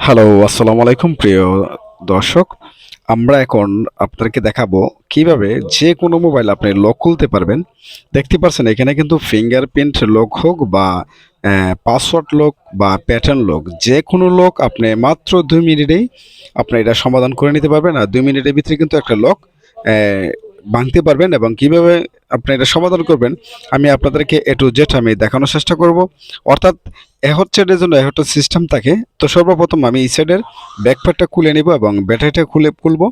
Hello, আসসালামু আলাইকুম প্রিয় দর্শক। আমরা এখন আপনাদেরকে দেখাবো কিভাবে যে কোনো মোবাইল আপনি লক খুলতে পারবেন। দেখতে পাচ্ছেন এখানে কিন্তু ফিঙ্গারপ্রিন্ট লক হোক বা পাসওয়ার্ড লক বা প্যাটার্ন লক, যে কোনো লক আপনি মাত্র 2 মিনিটেই আপনি এটা সমাধান করে নিতে পারবেন। আর 2 মিনিটের ভিতরে কিন্তু একটা লক ভাঙতে পারবেন। এবং কিভাবে আপনি এটা সমাধান করবেন আমি আপনাদেরকে এ টু জেড আমি দেখানোর চেষ্টা করব। অর্থাৎ এর জন্য একটা সিস্টেম থাকে। তো সর্বপ্রথম আমি এই সাইডের ব্যাকপ্যাকটা খুলে নিব এবং ব্যাটারিটা খুলবো,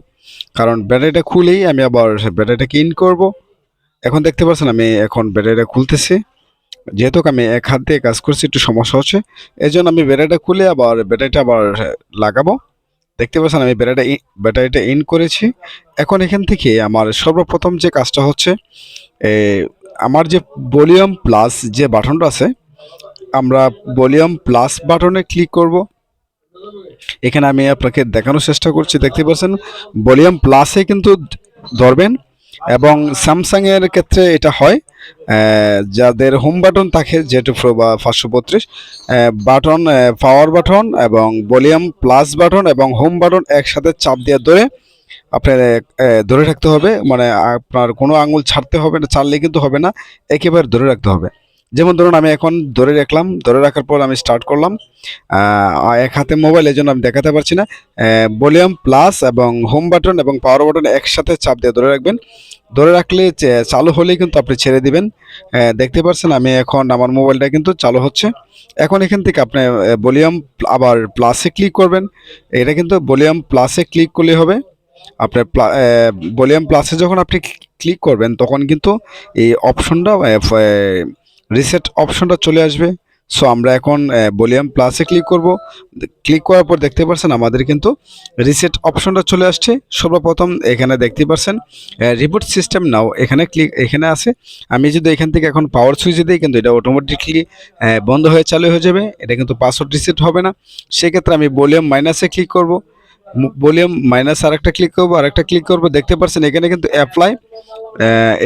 কারণ ব্যাটারিটা খুলেই আমি আবার ব্যাটারিটাকে ইন করব। এখন দেখতে পাচ্ছেন আমি এখন ব্যাটারিটা খুলতেছি। যেহেতু আমি এক হাত দিয়ে কাজ করছি, একটু সমস্যা হচ্ছে, এই জন্য আমি ব্যাটারিটা খুলে আবার ব্যাটারিটা আবার লাগাবো। দেখতে পাচ্ছেন আমি ব্যাটারিটা ইন করেছি। এখন এখান থেকে আমার সর্বপ্রথম যে কাজটা হচ্ছে, এ, আমার যে ভলিউম প্লাস যে বাটনটা আছে, আমরা ভলিউম প্লাস বাটনে ক্লিক করব। এখানে আমি আপনাকে দেখানোর চেষ্টা করছি। দেখতে পাচ্ছেন ভলিউম প্লাসে কিন্তু ধরবেন। এবং স্যামসাং এর ক্ষেত্রে এটা হয়, যাদের হোম বাটন থাকে যেটা প্রো বা 532 বাটন, পাওয়ার বাটন এবং ভলিউম প্লাস বাটন এবং হোম বাটন একসাথে চাপ দিয়ে ধরে আপনার ধরে রাখতে হবে। মানে আপনার কোনো আঙুল ছাড়তে হবে না, ছাড়লে কিন্তু হবে না, একেবারে ধরে রাখতে হবে। যেমন ধরুন আমি এখন ধরে রাখলাম, ধরে রাখার পর আমি স্টার্ট করলাম। এক হাতে মোবাইল, এই জন্য আমি দেখাতে পারছি না। ভলিউম প্লাস এবং হোম বাটন এবং পাওয়ার বাটন একসাথে চাপ দিয়ে ধরে রাখবেন। ধরে রাখলে চালু হলেই কিন্তু আপনি ছেড়ে দিবেন। দেখতে পাচ্ছেন আমি এখন আমার মোবাইলটা কিন্তু চালু হচ্ছে। এখন এখান থেকে আপনি ভলিউম আবার প্লাসে ক্লিক করবেন। এটা কিন্তু ভলিউম প্লাসে ক্লিক করলে হবে। আপনার ভলিউম প্লাসে যখন আপনি ক্লিক করবেন তখন কিন্তু এই অপশনটা, রিসেট অপশনটা চলে আসবে। সো আমরা এখন ভলিউম প্লাসে ক্লিক করব। ক্লিক করার পর দেখতে পাচ্ছেন আমাদের কিন্তু রিসেট অপশনটা চলে আসছে। সর্বপ্রথম এখানে দেখতে পাচ্ছেন রিবুট সিস্টেম নাও, এখানে আছে। আমি যদি এখান থেকে এখন পাওয়ার সুইচ দিই কিন্তু এটা অটোমেটিকলি বন্ধ হয়ে চালু হয়ে যাবে। এটা কিন্তু পাসওয়ার্ড রিসেট হবে না। সেক্ষেত্রে আমি ভলিউম মাইনাসে ক্লিক করব। ভলিউম মাইনাস আরেকটা ক্লিক করবো, আরেকটা ক্লিক করবো। দেখতে পাচ্ছেন এখানে কিন্তু অ্যাপ্লাই,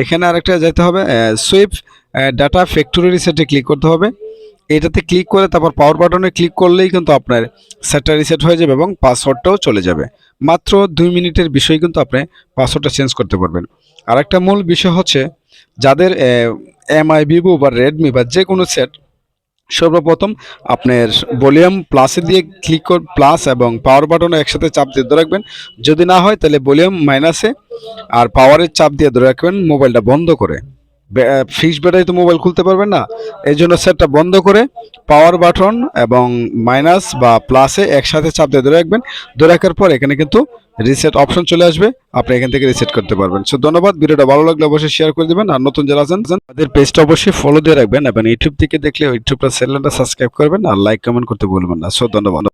এখানে আরেকটা যেতে হবে, সুইপ ডাটা ফ্যাক্টরি রিসেটে ক্লিক করতে হবে। এটাতে ক্লিক করে তারপর পাওয়ার বাটনে ক্লিক করলেই কিন্তু আপনার সেটটা রিসেট হয়ে যাবে এবং পাসওয়ার্ডটাও চলে যাবে। মাত্র 2 মিনিটের বিষয় কিন্তু আপনি পাসওয়ার্ডটা চেঞ্জ করতে পারবেন। আরেকটা মূল বিষয় হচ্ছে, যাদের এমআই, ভিভো বা রেডমি বা যে কোনো সেট, সর্বপ্রথম আপনার ভলিউম প্লাসে দিয়ে ক্লিক প্লাস এবং পাওয়ার বাটনে একসাথে চাপ দিয়ে ধরে রাখবেন। যদি না হয় তাহলে ভলিউম মাইনাসে আর পাওয়ারের চাপ দিয়ে ধরে রাখবেন মোবাইলটা বন্ধ করে। ফিক্স ব্যাটারি তো মোবাইল খুলতে পারবেন না, এই জন্য সেটটা বন্ধ করে পাওয়ার বাটন এবং মাইনাস বা প্লাসে একসাথে চাপ দিয়ে ধরে রাখবেন। ধরে রাখার পর এখানে কিন্তু রিসেট অপশন চলে আসবে, আপনি এখান থেকে রিসেট করতে পারবেন। সো ধন্যবাদ। ভিডিওটা ভালো লাগলে অবশ্যই শেয়ার করে দেবেন। আর নতুন যারা আছেন তাদের পেজটা অবশ্যই ফলো দিয়ে রাখবেন এবং ইউটিউব থেকে দেখলে ইউটিউবটা চ্যানেলটা সাবস্ক্রাইব করবেন আর লাইক কমেন্ট করতে ভুলবেন না। সো ধন্যবাদ।